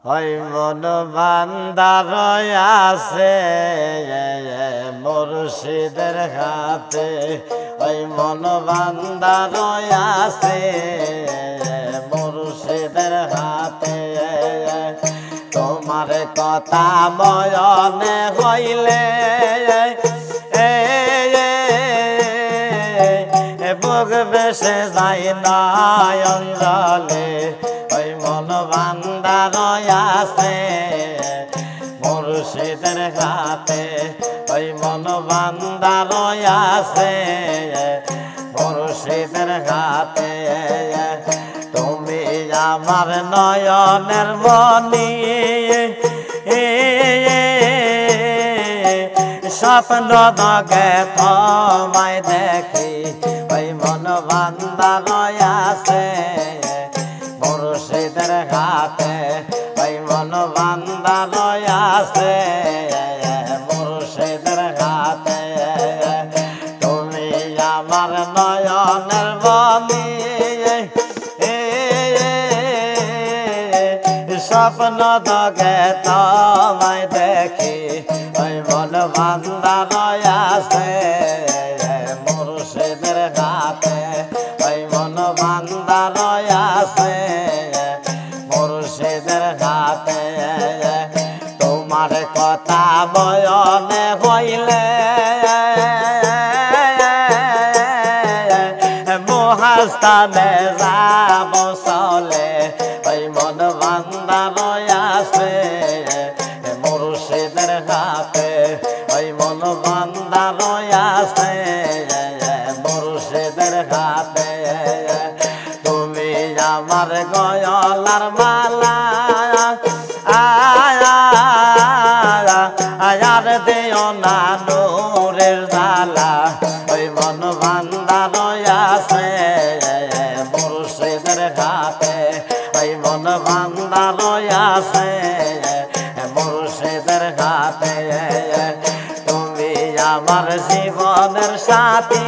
ওই মন বান্দার আছে মুর্শিদের হাতে, ওই মন বান্দার আছে মুর্শিদের হাতে। তোমার কথা ময়নে হইলে বুক বেসে যায় না অঞ্জলে, ওই মন বান্দার আছে মুর্শিদের হাতে, ওই মন বান্দার আছে মুর্শিদের হাতে। তুমি আমার নয়নের মনি, স্বপ্ন দগে তোমায় দেখি, ওই মন বান্দার আছে মুর্শিদের হাতে, ওই মন বান্দার আছে মুর্শিদের হাতে। তুমি আমার নয়নের মনি, স্বপ্ন দগে তোমায় দেখি, ওই মন বান্দার আছে মুর্শিদের হাতে, ওই মন বান্দার আছে মুর্শিদের হাতে। তোমার কথা বয়নে হইলে মহাস্থানে যাব চলে, ওই মন বান্দার আছে মুর্শিদের হাতে, ওই মন বান্দার আছে মুর্শিদের হাতে। তুমি আমার গয়লার মালা আয়ার দিও না নূরের জ্বালা, ওই মন বান্দার আছে মুর্শিদের হাতে, ওই মন বান্দার আছে মুর্শিদের হাতে। তুমি আমার জীবনের সাথী,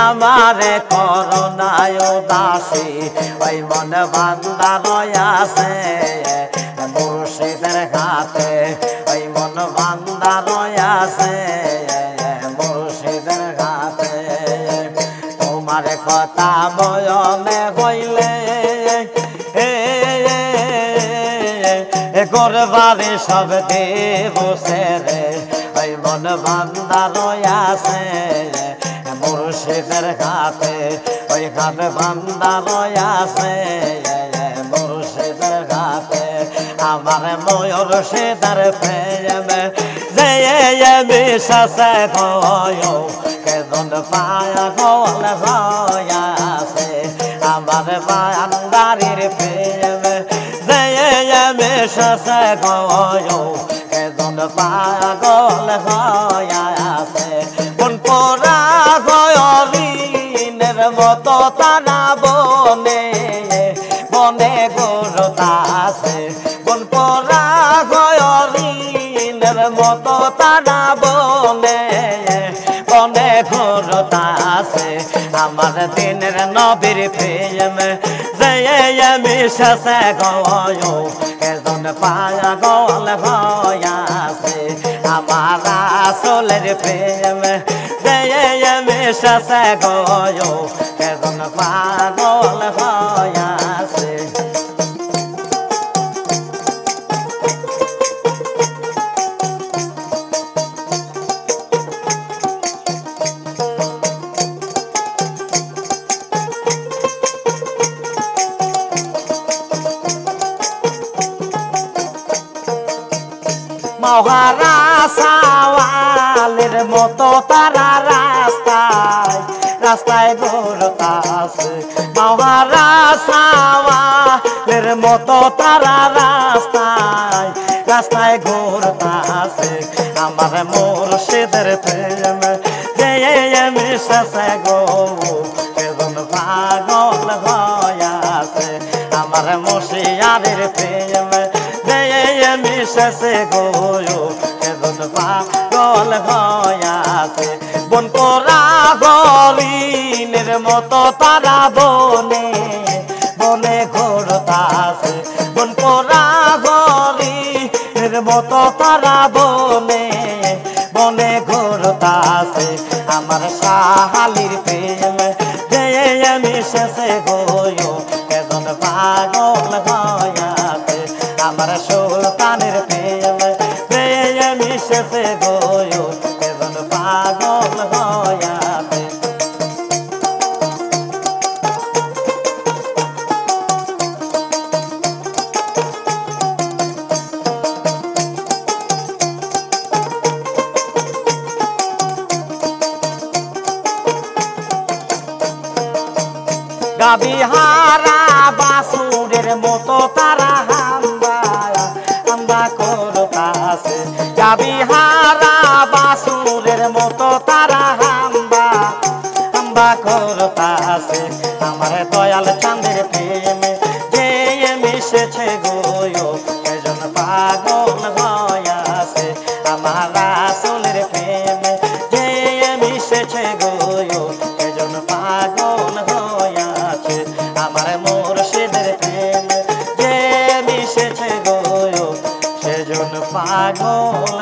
আমারে করুণায় দাসী, ওই মন বান্দার আছে মুর্শিদের হাতে, ওই মন বান্দার আছে মুর্শিদের হাতে। তোমার কথা ময়নে হইলে গোরবারে সব দেব সেরে, ওই মন বান্দার আছে মুর্শিদের হাতে, ওই হাত বান্দার আছে মুর্শিদের হাতে। আমার ময়ূর সেদার প্রেমে যে বিশ্বাসে গয় কেদন পায়া গোল হয়াছে, আমার বান্দারির প্রেমে যে বিশ্বাসে গয় কেদন পায়া গোল হয়াছে। কোন পোড়া গয়রিনের মতো তারা বনে বনে গরতা আছে, কোন পোড়া গয়রিনের মতো তারা বনে বনে গরতা আছে। আমার দিনের নবীর প্রেম যে বিশ্বাসে গয় কেজন পায়া গল হয়াছে, আমার আসলের প্রেম যে বিশ্বাসে গয় কেজন পাগল হয়াছে। মহারা সাওয়ালের মতো তারা রাস্তায় রাস্তায় ঘুরতাছে, মহারা সাওয়ালের মতো তারা রাস্তায় রাস্তায় ঘুরতাছে। আমার মুর্শিদের প্রেম যে বিশ্বাসে গো কেজন পাগল হয়াছে, আমার মুর্শিদের প্রেম যে বিশ্বাসে গো কেজন পাগল হয়াছে। বন করা হরিণের মতো তারা বনে বনে ঘুরতাছে বন পোড়া হরিণের মতো তারা বনে বনে ঘুরতাছে আমার শাহালির প্রেম যে মিশেছে গো কেজন পাগল হয়াছে আমার সুলতানের প্রেম যে মিশেছে গো কেজন পাগল হয়াছে গাবিহারা বাসুরের মতো তারা হাম্বা হাম্বা করতাছে গাবিহারা বাসুরের মতো তারা হাম্বা হাম্বা করতাছে আমার দয়াল চাঁদের প্রেমে যে মিশেছে গো কেজন পাগল হয়াছে আমার রাসূলের প্রেমে যে মিশেছে গো কেজন পাগল হয়াছে আমার মুর্শিদের প্রেম যে মিশেছে গো সেজন পাগল